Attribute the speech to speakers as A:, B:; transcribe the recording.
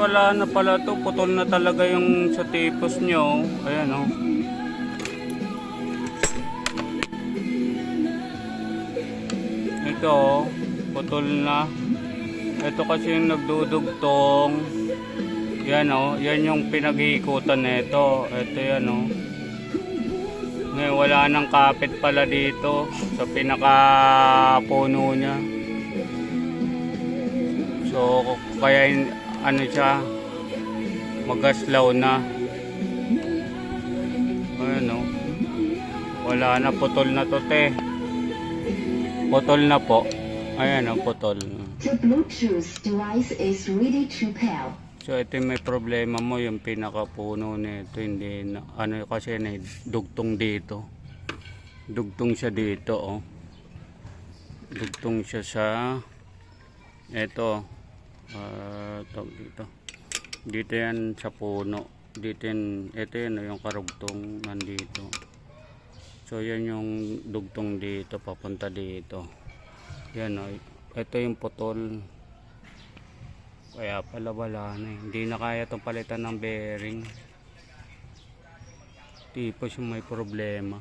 A: wala na pala to. Putol na talaga yung sa tipos nyo. Ayan o. Ito o. Putol na. Ito kasi yung nagdudugtong. Yan o. Yan yung pinag-iikutan nito. Ito yan o. Ngayon wala nang kapit pala dito sa pinakapuno niya. So kaya ano siya, magaslaw na. Ayan o. Wala na, putol na to te. Putol na po. Ayan o, putol.
B: The Bluetooth device is ready to pair.
A: So ito yung may problema mo, yung pinakapuno nito, hindi na, ano kasi na dugtong dito. Dugtong siya dito oh. Dugtong siya sa ito. Dito. Dito yan sa puno. Dito yan, ito yan yung karugtong nandito. So yan yung dugtong dito papunta dito. Yan oh. Ito yung putol. Kaya pala wala na eh. Hindi na kaya itong palitan ng bearing. Tipos yung may problema.